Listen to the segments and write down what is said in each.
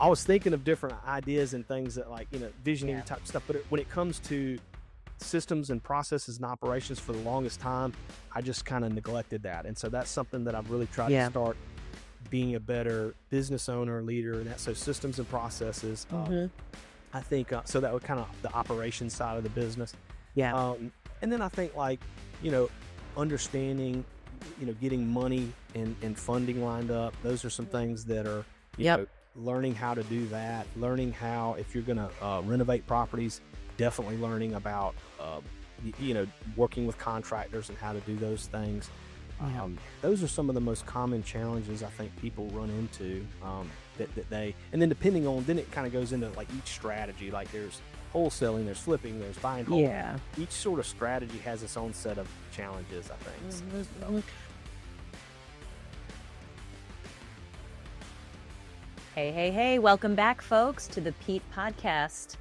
I was thinking of different ideas and things that like, visionary Yeah. type stuff. But when it comes to systems and processes and operations for the longest time, I just kind of neglected that. And so that's something that I've really tried to start being a better business owner, leader, and that. So systems and processes, I think, so that would kind of the operations side of the business. Yeah. And then I think like, understanding, getting money and funding lined up. Those are some things that are, learning how to do that, learning how, if you're going to renovate properties, definitely learning about, working with contractors and how to do those things. Those are some of the most common challenges I think people run into, and then depending on, then it kind of goes into like each strategy, like there's wholesaling, there's flipping, there's buying. Each sort of strategy has its own set of challenges, I think. So. Hey, welcome back, folks, to the Pete Podcast,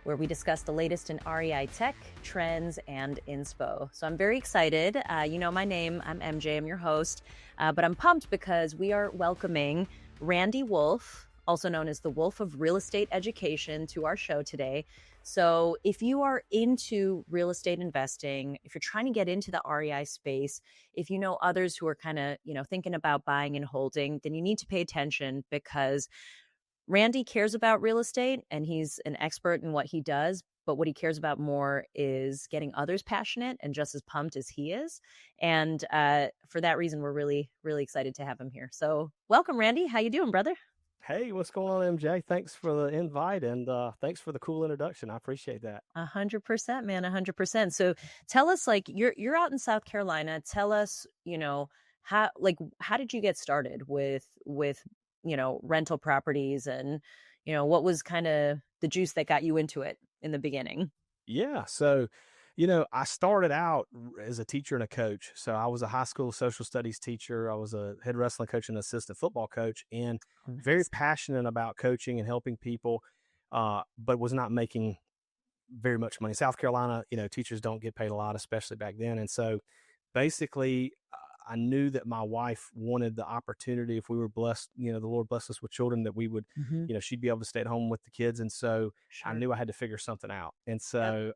where we discuss the latest in REI tech, trends, and inspo. So I'm very excited. You know my name. I'm MJ. I'm your host. But I'm pumped because we are welcoming Randy Wolfe, also known as the Wolf of Real Estate Education, to our show today. So if you are into real estate investing, if you're trying to get into the REI space, if you know others who are kind of, thinking about buying and holding, then you need to pay attention because Randy cares about real estate and he's an expert in what he does. But what he cares about more is getting others passionate and just as pumped as he is. And for that reason, we're really, really excited to have him here. So welcome, Randy. How you doing, brother? Hey, what's going on, MJ? Thanks for the invite and thanks for the cool introduction. I appreciate that. 100%, man, 100%. So tell us, like, you're out in South Carolina. Tell us, how did you get started with rental properties and, what was kind of the juice that got you into it in the beginning? Yeah. So, I started out as a teacher and a coach. So I was a high school social studies teacher. I was a head wrestling coach and assistant football coach, and very passionate about coaching and helping people, but was not making very much money. South Carolina, teachers don't get paid a lot, especially back then. And so basically, I knew that my wife wanted the opportunity, if we were blessed, the Lord blessed us with children, that we would, she'd be able to stay at home with the kids. And so I knew I had to figure something out. And so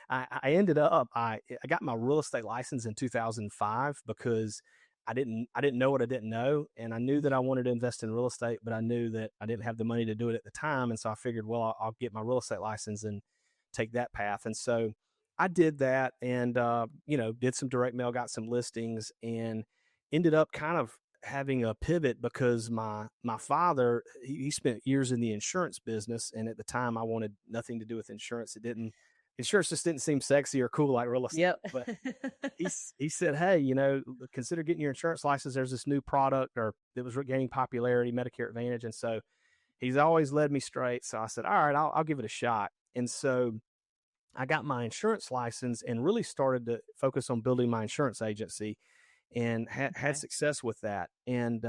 I ended up, I got my real estate license in 2005 because I didn't know what I didn't know. And I knew that I wanted to invest in real estate, but I knew that I didn't have the money to do it at the time. And so I figured, well, I'll get my real estate license and take that path. And so I did that and, did some direct mail, got some listings, and ended up kind of having a pivot because my father, he spent years in the insurance business. And at the time I wanted nothing to do with insurance. Insurance just didn't seem sexy or cool like real estate. But he said, hey, consider getting your insurance license. There's this new product or it was gaining popularity, Medicare Advantage. And so he's always led me straight. So I said, all right, I'll give it a shot. And so I got my insurance license and really started to focus on building my insurance agency and had success with that, and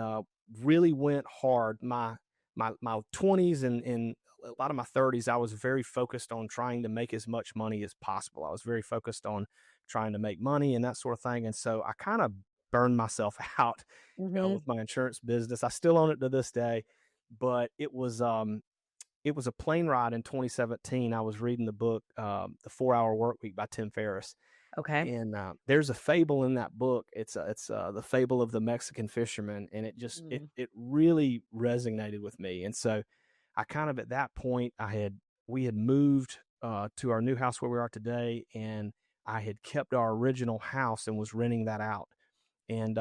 really went hard. My 20s and a lot of my 30s, I was very focused on trying to make as much money as possible. I was very focused on trying to make money and that sort of thing. And so I kind of burned myself out with my insurance business. I still own it to this day, but it was a plane ride in 2017. I was reading the book, The 4-Hour Workweek by Tim Ferriss. Okay. And there's a fable in that book. It's the fable of the Mexican fisherman. And it just, it really resonated with me. And so I kind of, at that point, we had moved to our new house where we are today. And I had kept our original house and was renting that out. And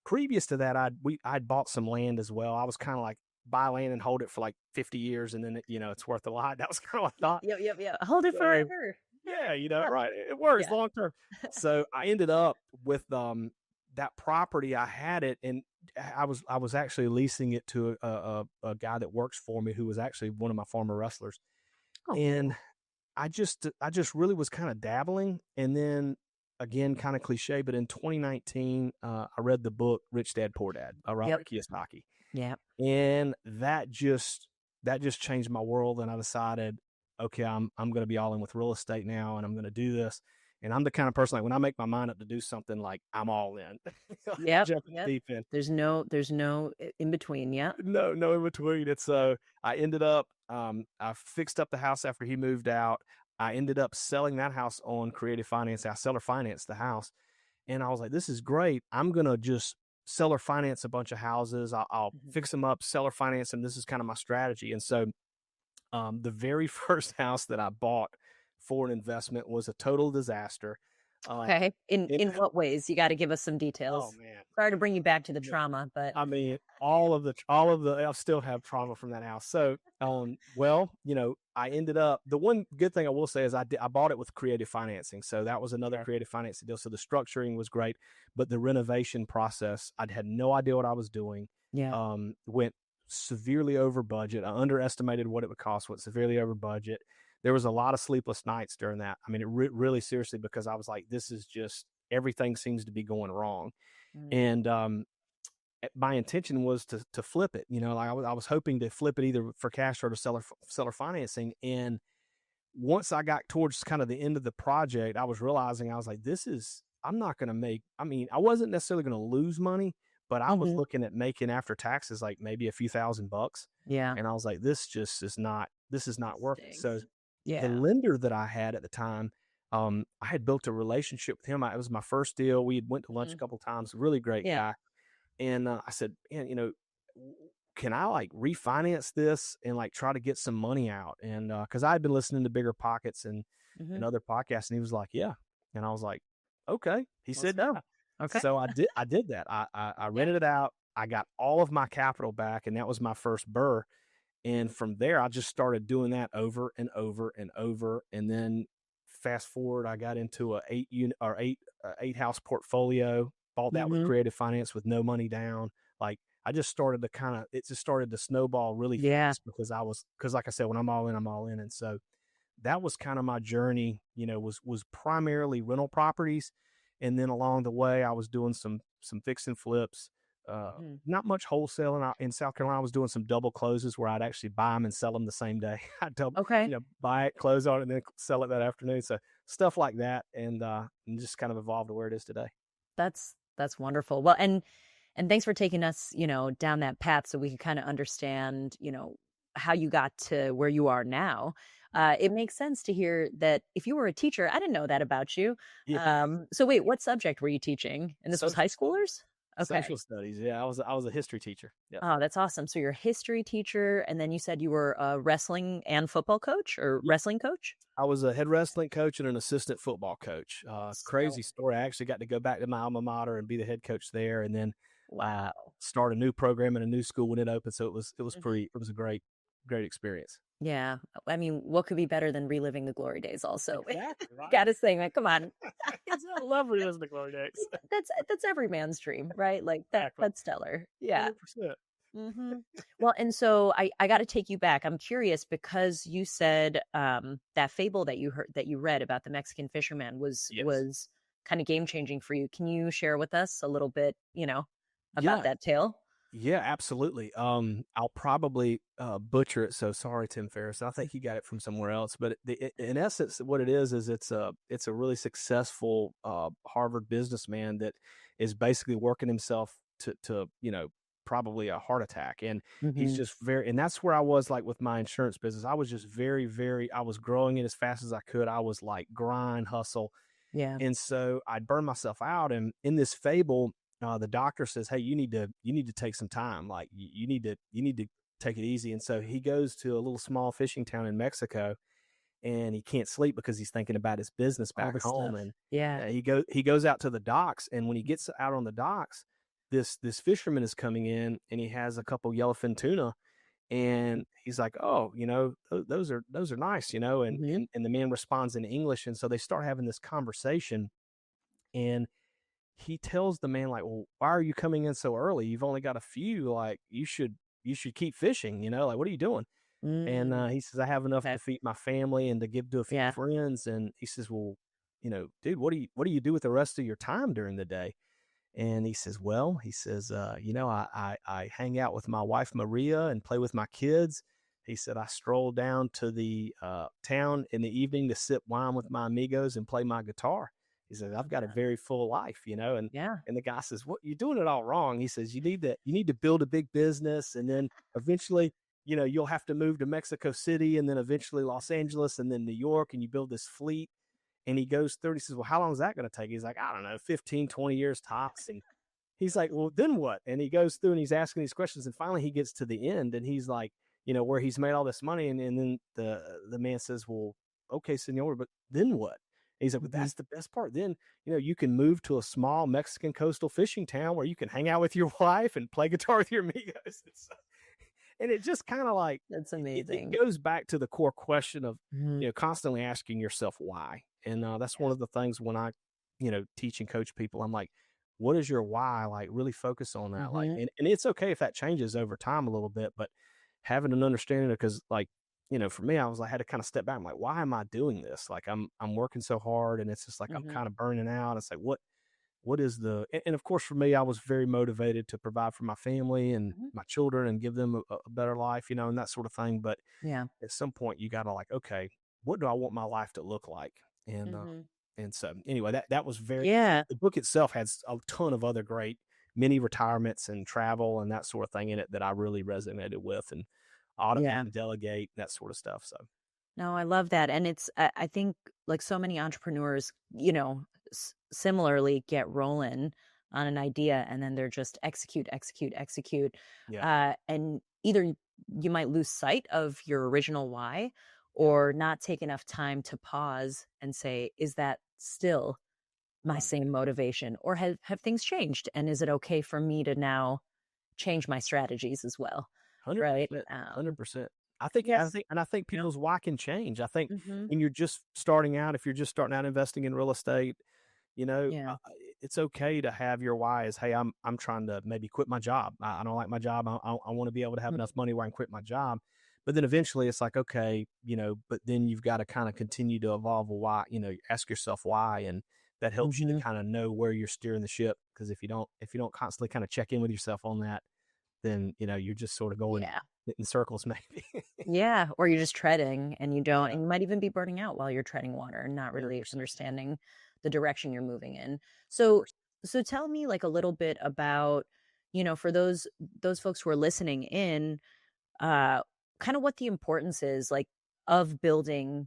previous to that, I'd bought some land as well. I was kind of like, buy land and hold it for like 50 years and then it's worth a lot. That was kind of what I thought. Yep. Hold it forever. Yeah, right. It works long term. So I ended up with that property. I had it, and I was actually leasing it to a guy that works for me who was actually one of my former wrestlers. And I just really was kind of dabbling. And then again, kind of cliche, but in 2019, I read the book Rich Dad Poor Dad by Robert Kiyosaki. Yeah. And that just changed my world. And I decided, okay, I'm going to be all in with real estate now, and I'm going to do this. And I'm the kind of person, like, when I make my mind up to do something, like, I'm all in. Yep. Jump Yep. deep in. There's no in between. Yeah. No in between. And so I ended up, I fixed up the house after he moved out. I ended up selling that house on creative finance. I seller financed the house. And I was like, this is great. I'm going to just seller finance a bunch of houses. I'll Mhm. fix them up, seller finance them. This is kind of my strategy. And so the very first house that I bought for an investment was a total disaster. Uh, Okay. In it, in what ways? You got to give us some oh details. man, Sorry to bring you back to the trauma, but I mean, I still have trauma from that house. So, well, I ended up, the one good thing I will say is I bought it with creative financing. So that was another okay. creative financing deal. So the structuring was great, but the renovation process, I had no idea what I was doing. Yeah. Went severely over budget. I underestimated what it would cost, went severely over budget. There was a lot of sleepless nights during that. I mean, it really seriously, because I was like, this is just, everything seems to be going wrong. Mm. And, my intention was to flip it. Like I was hoping to flip it either for cash or to seller financing. And once I got towards kind of the end of the project, I was realizing, I was like, I'm not going to make, I mean, I wasn't necessarily going to lose money, but I was Mhm. looking at making after taxes, like maybe a few $1,000. Yeah. And I was like, this is not worth it. So Stinks. the Yeah. lender that I had at the time, I had built a relationship with him. It was my first deal. We had went to lunch a Mhm. couple of times, really great Yeah. guy. And I said, man, can I like refinance this and like try to get some money out? And because I had been listening to Bigger Pockets and Mhm. other podcasts, and he was like, yeah. And I was like, okay. He Let's said, go. yeah. Okay. So I did that. I Yeah. rented it out. I got all of my capital back, and that was my first BRRRR. And from there, I just started doing that over and over and over. And then fast forward, I got into a 8 unit or eight house portfolio, bought that with Mhm. creative finance with no money down. Like I just started to it just started to snowball really Yeah. fast, because like I said, when I'm all in, I'm all in. And so that was kind of my journey, was primarily rental properties. And then along the way, I was doing some fix and flips, Mhm. not much wholesaling. In South Carolina, I was doing some double closes where I'd actually buy them and sell them the same day. I'd Okay. buy it, close on it, and then sell it that afternoon. So stuff like that. And just kind of evolved to where it is today. That's wonderful. Well, and thanks for taking us, down that path so we can kind of understand, how you got to where you are now. It makes sense to hear that if you were a teacher, I didn't know that about you. Yeah. So wait, what subject were you teaching? And this was high Social studies. schoolers? Okay. Social studies. Yeah. I was a history teacher. Yep. Oh, that's awesome. So you're a history teacher, and then you said you were a wrestling and football coach or wrestling coach? I was a head wrestling coach and an assistant football coach. So Crazy story. I actually got to go back to my alma mater and be the head coach there, and then wow. start a new program in a new school when it opened. So Mhm. it was a great experience. Yeah. I mean, what could be better than reliving the glory days also? Exactly right. Gotta say, man, come on. I love reliving the glory days. That's every man's dream, right? Like Exactly. that's stellar. Yeah. 100%. Hmm. Well, and so I got to take you back. I'm curious because you said that fable that you read about the Mexican fisherman Yes. was kind of game changing for you. Can you share with us a little bit, about Yeah. that tale? Yeah, absolutely. I'll probably butcher it, so sorry, Tim Ferriss. I think he got it from somewhere else, but in essence, what it is it's a really successful Harvard businessman that is basically working himself to probably a heart attack, and he's Hmm. just and that's where I was like with my insurance business. I was just very I was growing it as fast as I could. I was like grind hustle, Yeah. and so I'd burn myself out. And in this fable, the doctor says, "Hey, you need to take some time. Like you need to take it easy." And so he goes to a little small fishing town in Mexico, and he can't sleep because he's thinking about his business All back the home. stuff. And Yeah. he goes out to the docks, and when he gets out on the docks, this fisherman is coming in, and he has a couple yellowfin tuna, and he's like, "Oh, those are nice, and Hmm. the man responds in English, and so they start having this conversation, and he tells the man like, "Well, why are you coming in so early? You've only got a few. Like you should keep fishing. Like what are you doing?" And Mm. he says, "I have enough Okay. to feed my family and to give to a few Yeah. friends." And he says, "Well, dude, what do you do with the rest of your time during the day?" And he says, "Well," he says, I hang out with my wife Maria and play with my kids." He said, "I stroll down to the town in the evening to sip wine with my amigos and play my guitar." He says, I've Love got a that. very full life, and Yeah. the guy says, "What, you're doing it all wrong." He says, you need to build a big business, and then eventually, you'll have to move to Mexico City, and then eventually Los Angeles, and then New York, and you build this fleet. And he goes through, he says, well, how long is that going to take? He's like, I don't know, 15, 20 years tops. And he's like, well, then what? And he goes through and he's asking these questions. And finally he gets to the end and he's like, where he's made all this money. And then the man says, well, okay, senor, but then what? And he's like, well, Hmm. that's the best part. Then, you can move to a small Mexican coastal fishing town where you can hang out with your wife and play guitar with your amigos. And it just kind of like, That's it amazing. goes back to the core question of, Hmm. constantly asking yourself why. And that's one of the things when I, teach and coach people, I'm like, what is your why? Like really focus on that. Like, Hmm. and it's okay if that changes over time a little bit, but having an understanding of, cause like, for me, I had to kind of step back. I'm like, why am I doing this? Like I'm working so hard and it's just like, I'm Hmm. kind of burning out. It's like, what is and of course for me, I was very motivated to provide for my family and Hmm. my children and give them a better life, and that sort of thing. But Yeah. at some point you got to like, okay, what do I want my life to look like? Hmm. And so anyway, that was very, Yeah. the book itself has a ton of other great mini retirements and travel and that sort of thing in it that I really resonated with, and automate Yeah. and delegate and that sort of stuff. So No, I love that. And I think like so many entrepreneurs, similarly get rolling on an idea and then they're just execute, execute, execute. yeah, And either you might lose sight of your original why yeah, or not take enough time to pause and say, is that still my right. same motivation or have things changed? And is it okay for me to now change my strategies as well? Right. 100%, 100%. Yes. I think people's why can change. I think Hmm. when you're just starting out, if you're just starting out investing in real estate, Yeah. it's okay to have your why as, hey, I'm trying to maybe quit my job. I don't like my job. I want to be able to have Mm. enough money where I can quit my job. But then eventually it's like, okay, but then you've got to kind of continue to evolve a why, ask yourself why. And that helps you to Mhm. kind of know where you're steering the ship. Because if you don't constantly kind of check in with yourself on that, then you're just sort of going Yeah. in circles maybe. Yeah, or you're just treading and you don't Yeah, and you might even be burning out while you're treading water and not really 100%. understanding the direction you're moving in. Of So course. so tell me like a little bit about, for those folks who are listening in, uh kind of what the importance is like of building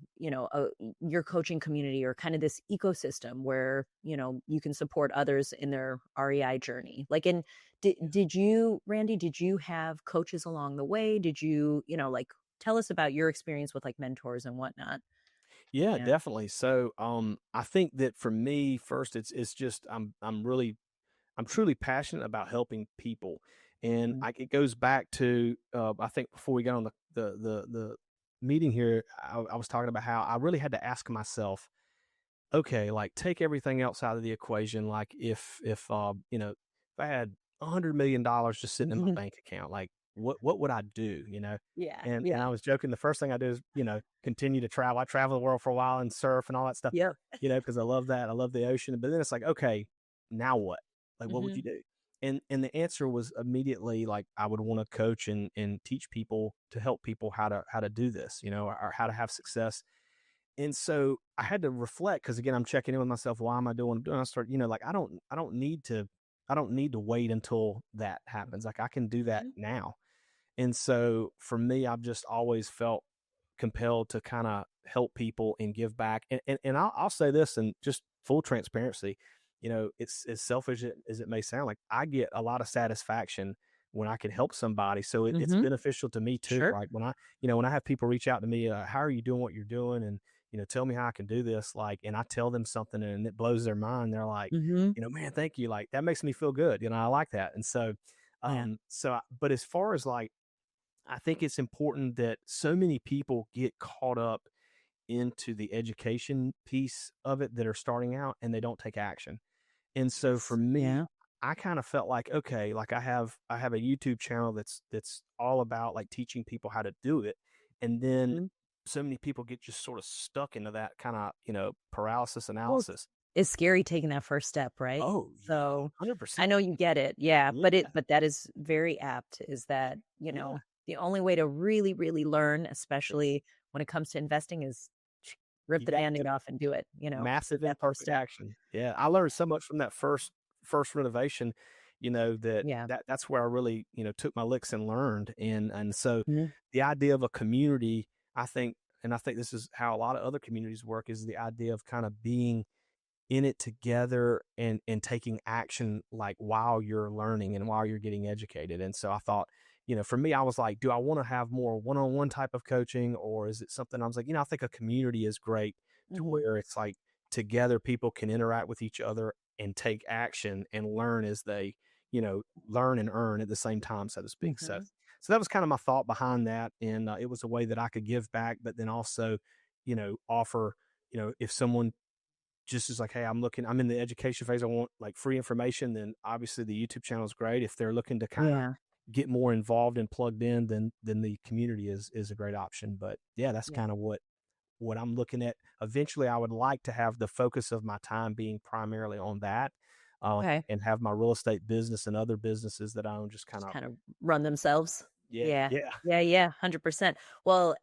your coaching community or kind of this ecosystem where you can support others in their REI journey like and Yeah. did you Randy, did you have coaches along the way? Did you like tell us about your experience with like mentors and whatnot? Yeah, Yeah. definitely. So, I think that for me, first, it's just I'm truly passionate about helping people, and Mhm. it goes back to I think before we got on the meeting here, I was talking about how I really had to ask myself, okay, like take everything else out of the equation. Like if I had $100 million just sitting in my Mhm. bank account, like what would I do? Yeah. And Yeah. I was joking. The first thing I do is continue to travel. I traveled the world for a while and surf and all that stuff. Yep. Because I love that. I love the ocean. But then it's like, okay, now what? Like, what would Hmm. you do? And the answer was immediately like I would want to coach and teach people to help people how to do this, or how to have success. And so I had to reflect because again, I'm checking in with myself. Why am I doing what I'm doing? I start, like I don't need to wait until that happens. Like I can do that Hmm. now. And so for me, I've just always felt compelled to kind of help people and give back. And I'll say this and just full transparency, it's as selfish as it may sound, like I get a lot of satisfaction when I can help somebody. So it's Hmm. beneficial to me too. Sure. Like when I have people reach out to me, how are you doing what you're doing? And, tell me how I can do this. Like, and I tell them something and it blows their mind. They're like, Hmm. man, thank you. Like that makes me feel good. I like that. And so, Yeah. but as far as like, I think it's important that so many people get caught up into the education piece of it that are starting out and they don't take action. And so for Yes. me, Yeah. I kind of felt like, okay, like I have a YouTube channel that's all about like teaching people how to do it. And then Mhm. so many people get just sort of stuck into that kind of, paralysis Well, analysis. it's scary taking that first step, right? Oh, yeah, So, I 100%. know you get it, yeah, Yeah, but that is very apt, is that, yeah, the only way to really, really learn, yes, especially when it comes to investing, is rip You the got to band-aid get off and do it, you know, massive step by imperfect step. action. Yeah, I learned so much from that first renovation, Yeah. that's where I really, took my licks and learned. And so Mhm. the idea of a community, I think, and I think this is how a lot of other communities work, is the idea of kind of being in it together and taking action, like while you're learning and while you're getting educated. And so I thought, for me, I was like, do I want to have more one-on-one type of coaching, or is it something? I was like, I think a community is great, to Mhm. where it's like together people can interact with each other and take action and learn as they, learn and earn at the same time, so to speak. So Mhm. so that was kind of my thought behind that. And it was a way that I could give back, but then also, offer, if someone just is like, hey, I'm in the education phase, I want like free information, then obviously the YouTube channel is great. If they're looking to kind Yeah. of get more involved and plugged in, then the community is a great option. But yeah, that's Yeah. kind of what I'm looking at. Eventually, I would like to have the focus of my time being primarily on that, Okay. and have my real estate business and other businesses that I own just kind Just of, kind of run themselves. yeah, Yeah. yeah. Yeah, yeah, 100%. Well,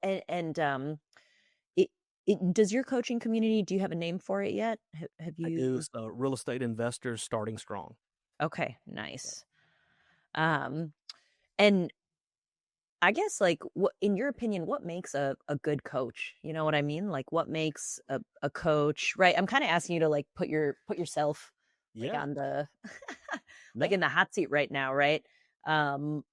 it does your coaching community, do you have a name for it yet? Have I do. you? It's real estate investors starting strong. Okay, nice. Um, and I guess, like, what, in your opinion, what makes a good coach? You know what I mean? Like, what makes a coach, right? I'm kind of asking you to like put yourself like Yeah. on the like No. in the hot seat right now, right? Um,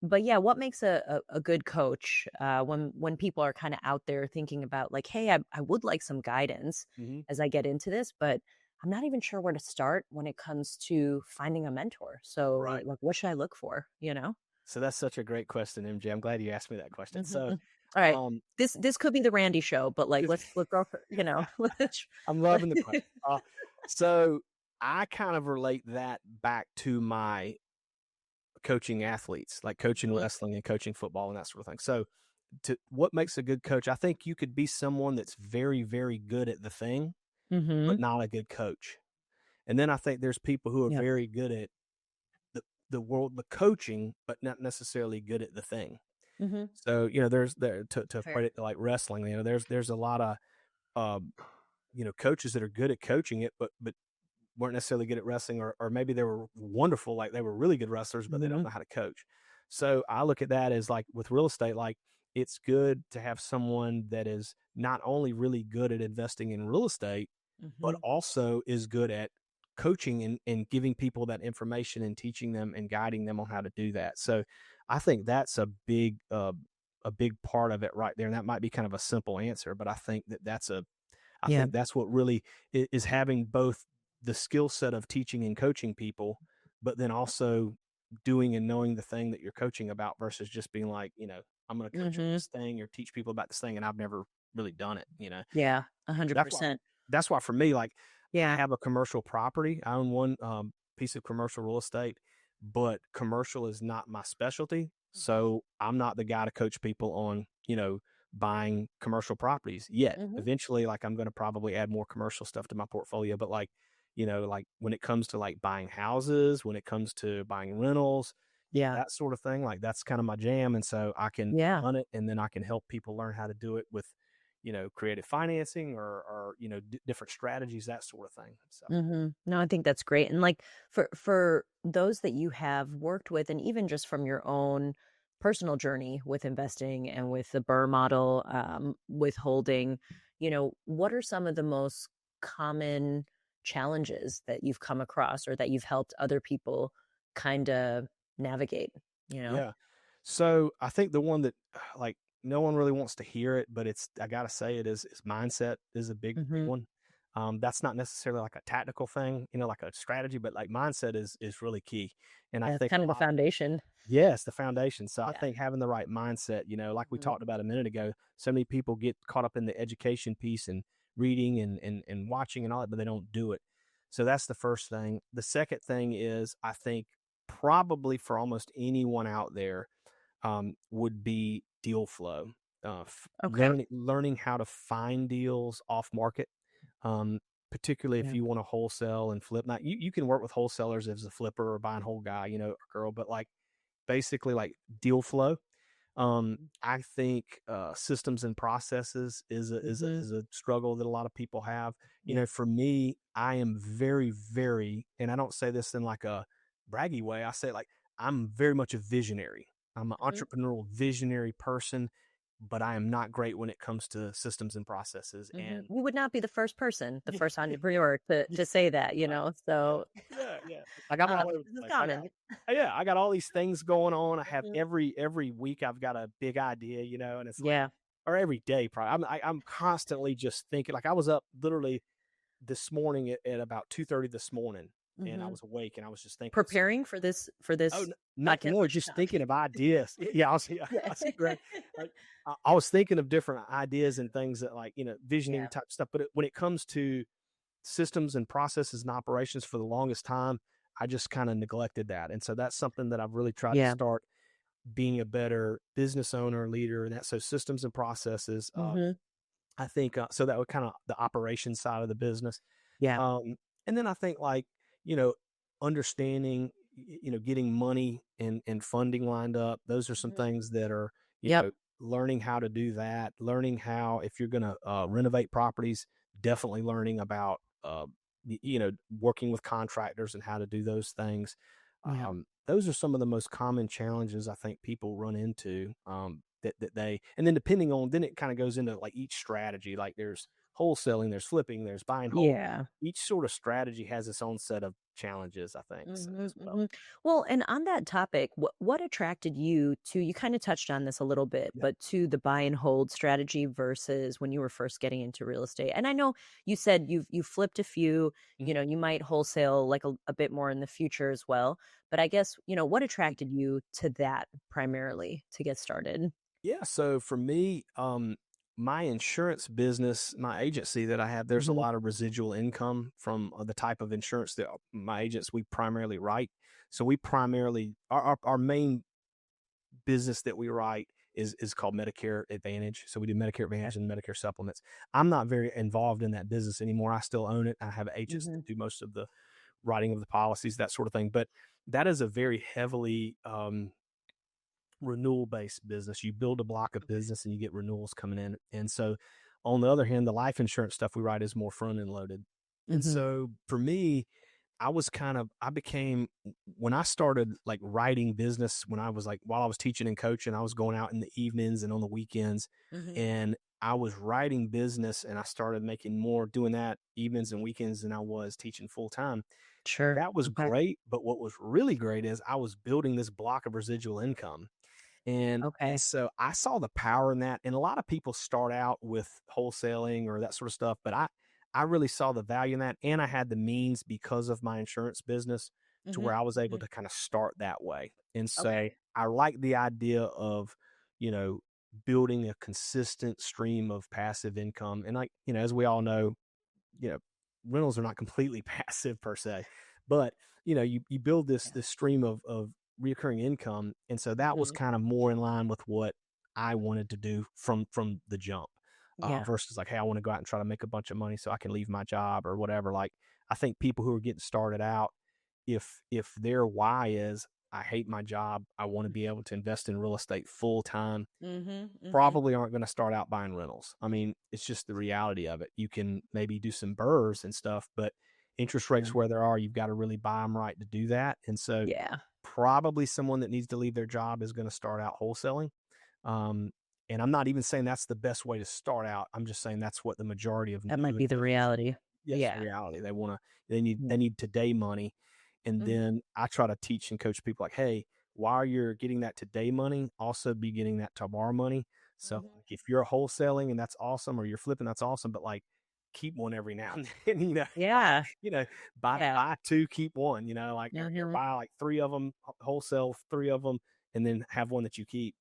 but yeah, what makes a good coach when people are kind of out there thinking about like, hey, I would like some guidance Hmm. as I get into this, but I'm not even sure where to start when it comes to finding a mentor. So Right. like, what should I look for? You know? So that's such a great question, MJ. I'm glad you asked me that question. Mhm, So, mm. All right. um, This could be the Randy show, but like let's go for, you know, let's I'm let- loving the question. So I kind of relate that back to my coaching athletes, like coaching Mhm, wrestling and coaching football and that sort of thing. So, to what makes a good coach? I think you could be someone that's very, very good at the thing, but mhm. not a good coach. And then I think there's people who are Yep. very good at the coaching, but not necessarily good at the thing. Mhm. So, there's there to Fair. equate it to like wrestling. There's a lot of um, coaches that are good at coaching it, but weren't necessarily good at wrestling, or maybe they were wonderful, like they were really good wrestlers, but they don't Mhm. know how to coach. So I look at that as like with real estate, like it's good to have someone that is not only really good at investing in real estate, but Mhm. also is good at coaching and giving people that information and teaching them and guiding them on how to do that. So I think that's a big part of it right there. And that might be kind of a simple answer, but I Yeah. think that's what really is having both the skill set of teaching and coaching people, but then also doing and knowing the thing that you're coaching about, versus just being like, I'm going to coach on Mhm. this thing or teach people about this thing, and I've never really done it. Yeah. That's why, 100%. that's why for me, like, I Yeah. have a commercial property. I own one piece of commercial real estate, but commercial is not my specialty. Mhm. So I'm not the guy to coach people on, buying commercial properties yet. Mhm. Eventually, like, I'm going to probably add more commercial stuff to my portfolio. But like, like when it comes to like buying houses, when it comes to buying rentals, Yeah. that sort of thing, like that's kind of my jam. And so I can Yeah. run it, and then I can help people learn how to do it with, creative financing, or different strategies, that sort of thing. So No, I think that's great. And like for those that you have worked with, and even just from your own personal journey with investing and with the BRRRR model, withholding, what are some of the most common challenges that you've come across or that you've helped other people kind of navigate, you know? yeah. So I think the one that like no one really wants to hear it, but I gotta say it is mindset is a big Hmm. one. That's not necessarily like a tactical thing, like a strategy, but like mindset is really key. And I Yeah, it's think kind a of the lot. foundation. Yes, the foundation. So I Yeah. think having the right mindset, like we Hmm. talked about a minute ago, so many people get caught up in the education piece and reading and watching and all that, but they don't do it. So that's the first thing. The second thing is, I think probably for almost anyone out there, would be deal flow. Okay. Learning how to find deals off market, um, particularly if Yeah. you want to wholesale and flip. Now you can work with wholesalers as a flipper or buying whole guy, or girl, but like basically like deal flow. I think systems and processes Mm-hmm. is a struggle that a lot of people have. You Yeah. know, for me, I am very, and I don't say this in like a braggy way. I say like I'm very much a visionary. I'm an Hmm. entrepreneurial visionary person, but I am not great when it comes to systems and processes. Hmm. And You would not be the first person, the yeah, first entrepreneur to say that, right. So Yeah. Like I'm all over the this is place. common. Yeah, I got all these things going on. I have Hmm. every week I've got a big idea, and it's like, Yeah. or every day probably. I'm constantly just thinking. Like I was up literally this morning at about 2:30 this morning, and I Hmm. was awake and I was just thinking. Preparing for this Nothing podcast. more, just thinking of ideas. Yeah, yeah, Yeah. I see, Greg. Like I was thinking of different ideas and things that like visionary Yeah. type stuff. But when it comes to systems and processes and operations for the longest time, I just kind of neglected that. And so that's something that I've really tried to Yeah. start being a better business owner, leader, and that. So systems and processes, Hmm. I think, so that would kind of the operation side of the business. Yeah. Um, and then I think like, you know, understanding, getting money and funding lined up. Those are some Hmm. things that are, Yep. learning how to do that, learning how, if you're going to renovate properties, definitely learning about, working with contractors and how to do those things. Yeah. Those are some of the most common challenges I think people run into, and then depending on, then it kind of goes into like each strategy, like there's wholesaling, there's flipping, there's buying whole. Yeah. Each sort of strategy has its own set of challenges, I think, so Hmm. as well. Hmm. Well, and on that topic, what attracted you to, you kind of touched on this a little bit, Yeah. but to the buy and hold strategy versus when you were first getting into real estate? And I know you said you've flipped a few, Mhm. you might wholesale like a bit more in the future as well. But I guess, what attracted you to that primarily to get started? Yeah. So for me, my insurance business, my agency that I have, there's a Hmm. lot of residual income from the type of insurance that my agents we primarily write. So we primarily our main business that we write is called Medicare Advantage. So we do Medicare Okay. Advantage and Medicare supplements. I'm not very involved in that business anymore. I still own it. I have agents Hmm. that do most of the writing of the policies, that sort of thing. But that is a very heavily renewal based business. You build a block of Okay. business and you get renewals coming in. And so, on the other hand, the life insurance stuff we write is more front end loaded. And Hmm. so, for me, I became, when I started like writing business, when I was like, while I was teaching and coaching, I was going out in the evenings and on the weekends, Hmm. and I was writing business, and I started making more doing that evenings and weekends than I was teaching full time. Sure. That was Okay. great. But what was really great is I was building this block of residual income. And Okay. so I saw the power in that. And a lot of people start out with wholesaling or that sort of stuff, but I really saw the value in that. And I had the means because of my insurance business to Hmm. where I was able Hmm. to kind of start that way. And so Okay. I like the idea of, you know, building a consistent stream of passive income. And like, as we all know, you know, rentals are not completely passive per se, but you build Yeah. this stream of reoccurring income, and so that was Hmm. kind of more in line with what I wanted to do from the jump, Yeah. versus like, hey, I want to go out and try to make a bunch of money so I can leave my job or whatever. Like, I think people who are getting started out, if their why is I hate my job, I want to be able to invest in real estate full time, Hmm. Hmm. probably aren't going to start out buying rentals. I mean, it's just the reality of it. You can maybe do some burrs and stuff, but interest rates Yeah. where there are, you've got to really buy them right to do that. And so, Yeah. probably someone that needs to leave their job is going to start out wholesaling. Um, and I'm not even saying that's the best way to start out. I'm just saying that's what the majority of That might new be the individuals. reality. Yes, the Yeah. reality. Yeah. They need today money. And Hmm. then I try to teach and coach people like, hey, while you're getting that today money, also be getting that tomorrow money. So Hmm. like, if you're wholesaling and that's awesome, or you're flipping, that's awesome. But like, keep one every now and then, buy, Yeah. you know, buy Yeah. buy two, keep one, like, or Hmm. buy like three of them, wholesale three of them, and then have one that you keep.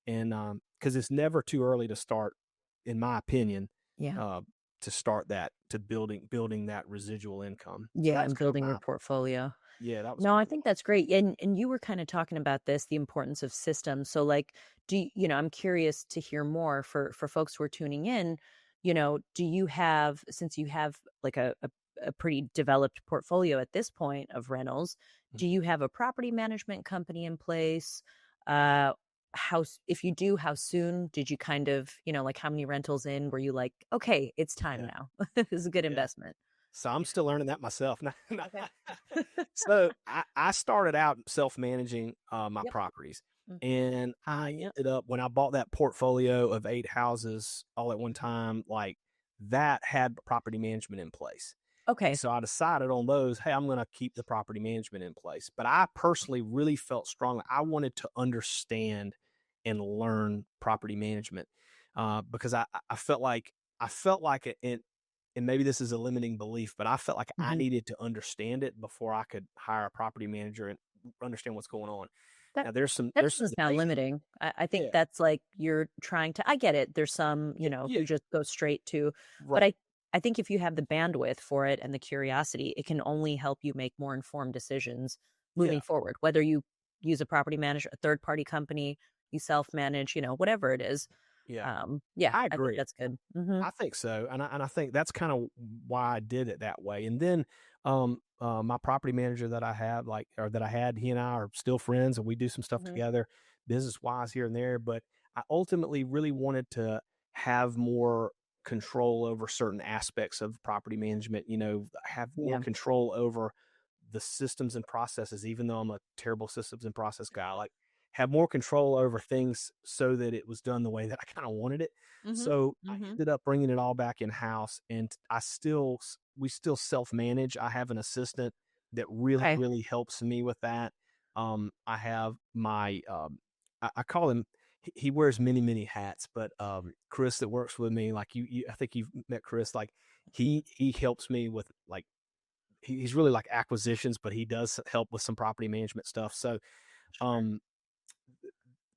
And because it's never too early to start, in my opinion, Yeah. uh, to start that, to building that residual income. So Yeah. that's And kind of building your my, portfolio. yeah, that was No, kind I of think that's great. And you were kind of talking about this, the importance of systems. So like, I'm curious to hear more for folks who are tuning in, do you have, since you have like a pretty developed portfolio at this point of rentals, my. do you have a property management company in place? Uh, if you do, how soon did you kind of, like how many rentals in were you like, okay, it's time Yeah. now? This is a good Yeah. investment. So I'm still learning that myself. Okay. So I started out self-managing my Yep. properties. Mhm. And I ended up, when I bought that portfolio of 8 houses all at one time, like that had property management in place. And Okay. so I decided on those, hey, I'm going to keep the property management in place. But I personally really felt strongly I wanted to understand and learn property management because I felt like it, and maybe this is a limiting belief, but I felt like I Mhm. needed to understand it before I could hire a property manager and understand what's going on. That Now that there's some doesn't sound basic, limiting. I think yeah, that's like you're trying to I get it. There's some, yeah, yeah, who just go straight to, but right, I think if you have the bandwidth for it and the curiosity, it can only help you make more informed decisions yeah, moving forward. Whether you use a property manager, a third party company, you self manage, whatever it is. yeah. Yeah, I I think agree. that's good. Mhm. I think so, and I think that's kind of why I did it that way. And then, my property manager that I have, like, or that I had, he and I are still friends, and we do some stuff Mhm. together, business wise here and there. But I ultimately really wanted to have more control over certain aspects of property management. Have more Yeah. control over the systems and processes. Even though I'm a terrible systems and process guy, like have more control over things so that it was done the way that I kind of wanted it. Mhm. So I Mhm. ended up bringing it all back in house, and we still self manage. I have an assistant that really Okay. really helps me with that. I have my I call him. He wears many hats, but Chris that works with me, like I think you've met Chris. Like he helps me with like he's really like acquisitions, but he does help with some property management stuff. So Sure. um,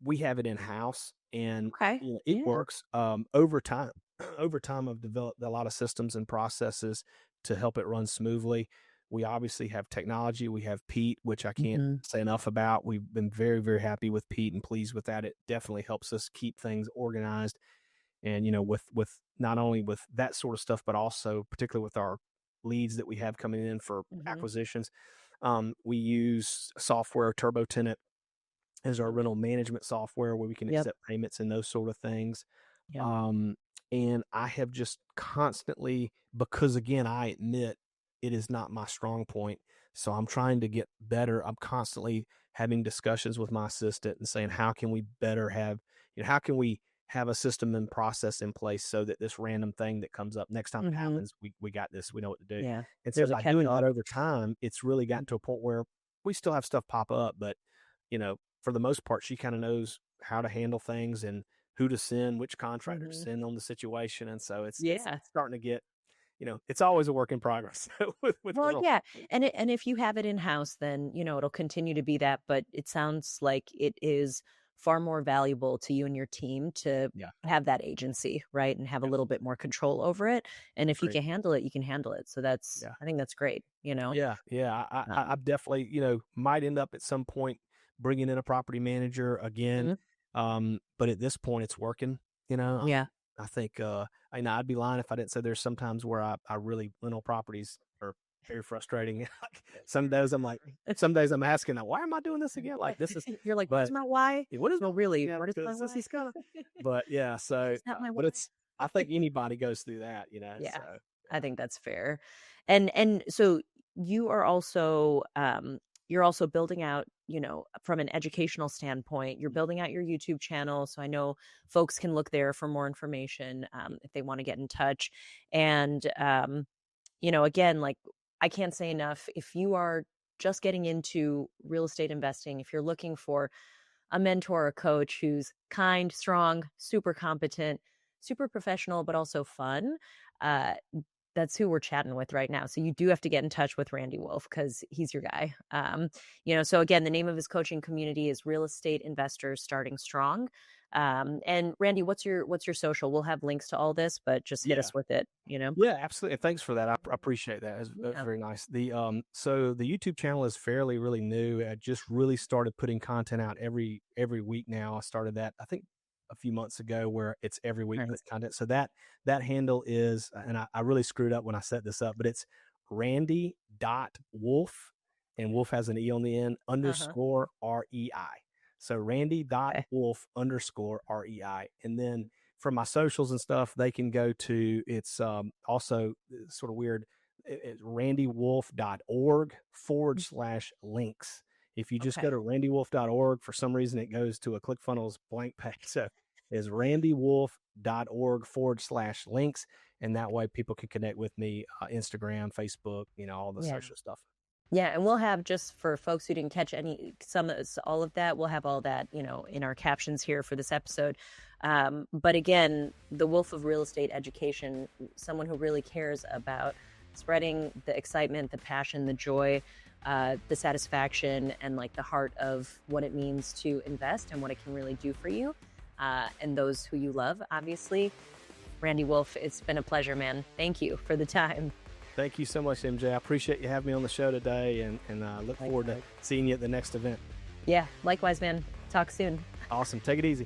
we have it in house, and Okay. it Yeah. works. Over time, over time, I've developed a lot of systems and processes to help it run smoothly. We obviously have technology. We have Pete, which I can't Mhm. say enough about. We've been very happy with Pete and pleased with that. It definitely helps us keep things organized, and with not only with that sort of stuff, but also particularly with our leads that we have coming in for Mhm. acquisitions. We use software TurboTenant is our Mhm. rental management software where we can Yep. accept payments and those sort of things. Yep. Um, and I have just constantly, because again, I admit it is not my strong point. So I'm trying to get better. I'm constantly having discussions with my assistant and saying, how can we better have, how can we have a system and process in place so that this random thing that comes up next time it Mhm. happens, we got this, we know what to do. Yeah. And so There's a by doing that catch-all. over time, it's really gotten to a point where we still have stuff pop up, but for the most part, she kind of knows how to handle things and who to send, which contractor to Mhm. send on the situation. And so it's Yeah. starting to get, it's always a work in progress with Well, rental. yeah, and if you have it in-house, then, it'll continue to be that, but it sounds like it is far more valuable to you and your team to Yeah, have that agency, right, and have a little bit absolutely. more control over it, and if you Great. can handle it, you can handle it, so that's Yeah. I think that's great. Yeah. Yeah. I Um definitely, might end up at some point bringing in a property manager again. Mhm. But at this point it's working, you know, Yeah. I think, I'd be lying if I didn't say there's sometimes where I really rental properties are very frustrating. Like some days I'm asking, why am I doing this again? Like this is, You're like, "What is but my why?" what is Well, my, really, yeah, what is my because this why? is kind of, but yeah, so, Is that my but why? it's, I think anybody goes through that, Yeah, so I yeah. think that's fair. And so you are also you're also building out, from an educational standpoint, you're building out your YouTube channel. So I know folks can look there for more information if they want to get in touch. And again, like I can't say enough, if you are just getting into real estate investing, if you're looking for a mentor, a coach who's kind, strong, super competent, super professional, but also fun. Uh, that's who we're chatting with right now. So you do have to get in touch with Randy Wolfe because he's your guy. So again, the name of his coaching community is Real Estate Investors Starting Strong. And Randy, what's your social? We'll have links to all this, but just hit Yeah. us with it. Yeah, absolutely. And thanks for that. I appreciate that. That's Yeah. very nice. So the YouTube channel is fairly really new. I just really started putting content out every week now. I started that I think a few months ago where it's every week put Nice. content. So that handle is, and I really screwed up when I set this up, but it's Randy.Wolf, and Wolf has an E on the end Uh-huh. underscore REI. So Okay. Randy.Wolfe_REI. And then for my socials and stuff, they can go to, it's also sort of weird. It's randywolfe.org/links. If you just go Okay. to randywolfe.org, for some reason it goes to a ClickFunnels blank page. So it's randywolfe.org/links. And that way people can connect with me, Instagram, Facebook, all the Yeah. social stuff. Yeah, and we'll have, just for folks who didn't catch all of that, we'll have all that, in our captions here for this episode. But again, the Wolf of Real Estate Education, someone who really cares about spreading the excitement, the passion, the joy, the satisfaction, and like the heart of what it means to invest and what it can really do for you, and those who you love, obviously. Randy Wolfe, it's been a pleasure, man. Thank you for the time. Thank you so much, MJ. I appreciate you having me on the show today, and look forward to seeing you at the next event. Yeah, likewise, man. Talk soon. Awesome. Take it easy.